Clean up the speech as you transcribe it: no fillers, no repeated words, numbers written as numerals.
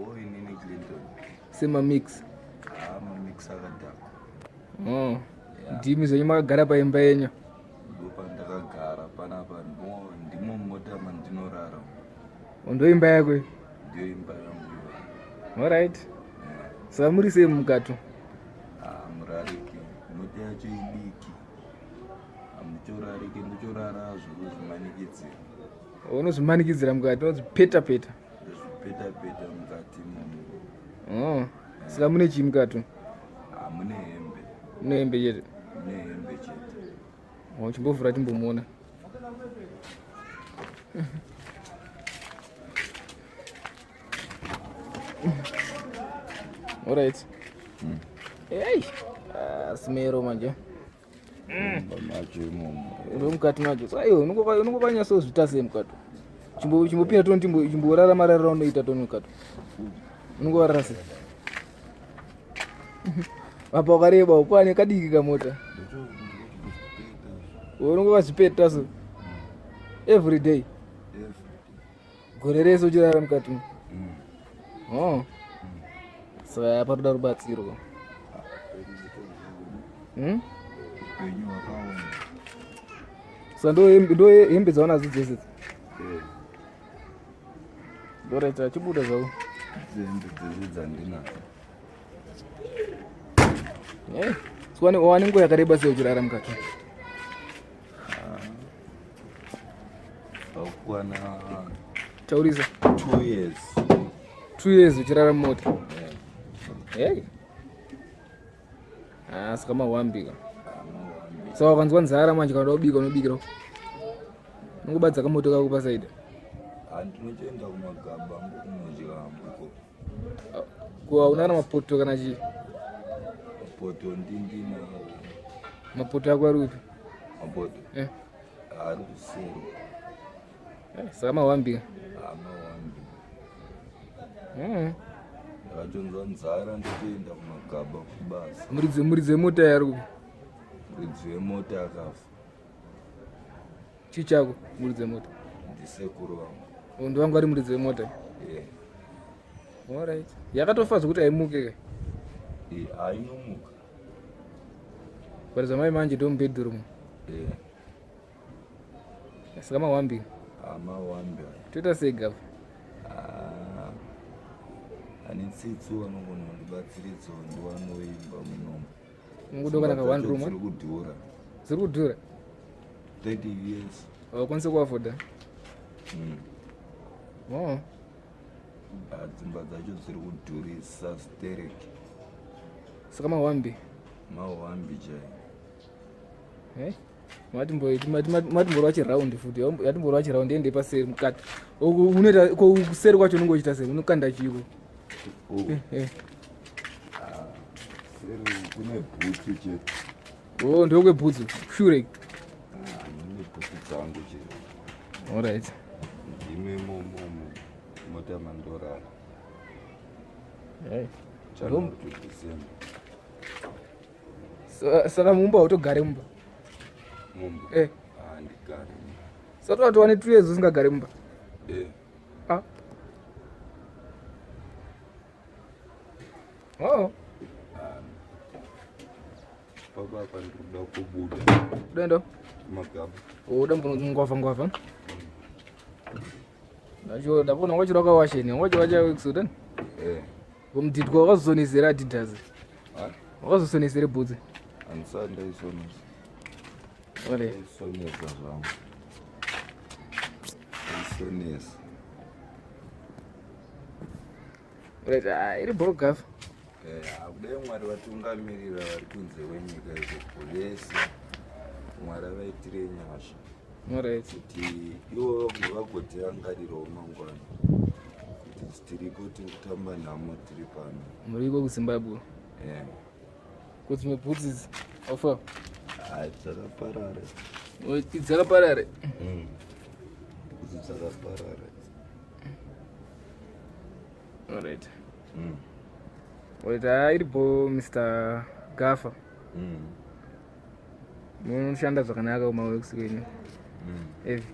boy nini Clinton. Sema mix. Mix akadhako. Ndimi zenyu makagara paimba yenyu. Ndopa ndakagara panapa ndimo mota mandinorara. Ndoimba yako? Ndio imba yangu. Alright. Saka muri sei mukatu? Murariki. Mota yacho idiki. Amuchorariki ndochorara zvokuzvimanikidzira. Unozvimanikidzira mukati, unozvipeta peta. Peta mukati. Saka mune chii mukati? Mune hembe. Mune hembe chete? Mune hembe chete. Chimbovhura timbomuona. Alright. Hey. Smero manje. Macho imomo. Ndo mukati macho. Saiyo unongopanya zvita sei mukati? Chimbopinda toni chimborara marara unoita toni mukati. Unongorara sei? Apa kareba upane kadiki kamota. Unongozvipeta so. Every day. Gore rese uchirara mukati. Saka apa toda rubatsiro. Saka ndo hembe dzaonadzo dzese. Ndoraita chibuda zvavo. Hembe dzese dzandinadzo. Wani nguva yakareba sei uchirara mukati? Kwana taurisa 2 years. 2 years uchirara mumota. Hey. Saka mahwambika. Saka wakanzwa nzara manje kana ubika unobikira. Ungobadza kamoto kako pasaida. Ndinochenda kumagaba kunodya hambuko. Kuwa unana mapoto kana chii? Mapoto ndindina. Mapoto ako ari upi? Mapoto? Ari kusero. Saka mahwambika. Mahwambika. Ndakachonzwa nzara ndotoenda kumagaba kubasa. Muridzi wemota yari upi? Muridzi wemota akafa. Chii chako muridzi wemota? Ndisekuru wangu. Ndo wangu ari muridzi wemota? Alright. Yakatofa zvokuti haimuke kai? Hainomuka. Paridza mai manje ndo mubedroom. Saka mahwambika. Mahwambika. Toita sei Gaffa? Ane tsitsi vanogona kundibatsiridza ndovanoimba munombo. Ungoda kana ka 1 room? Ziri kudhura. Ziri kudhura? 30 years. Wakwanisa kuafoda? Dzimba dzacho dziri kudhurisa stereki. Saka mahwambi? Mahwambi chai. Matimborwa chiraundi futi. Yatimborwa chiraundi ende paseri mukati. Unoita kuseri kwacho unongochita sei? Unokanda chiko? Kune bhutsu chete. Ndokwe bhutsu? Shure? Mune bhutsu dzangu chete. Alright. Ndime mota mandorara. January to December. Saka mumba hautogare mumba? Mumba? Ndigare. Saka wati wane 2 years usingagare mumba? Papa ndikuda kubuda. Udaenda? Magaba. Uda ngwavha. Ndapona wacho wakawasheni, wacho wacha Sudan? Kumdidwa wakazosonesera Adidas. Wakazosonesera bhutsi? Handisati ndaisonesa. Ndaisonesa zvangu. Ndaisonesa. Iri bhoro Gaffa. Kudai Mwari vatungamirira vari kunze wenyika izvo vese Mwari avaitire nyasha. Kuti ivo vagotirangarirawo mangwana. Kuti tiripo tiri kutamba nhamo tiri pano. Muriko kuZimbabwe? Kuti mebhutsi idzi ofa? Dzakaparara. Dzakaparara? Bhutsi dzakaparara. Alright. Iripo Mr. Gaffa. Munoshanda zvakanaka kumaworks kwenyu. Evi.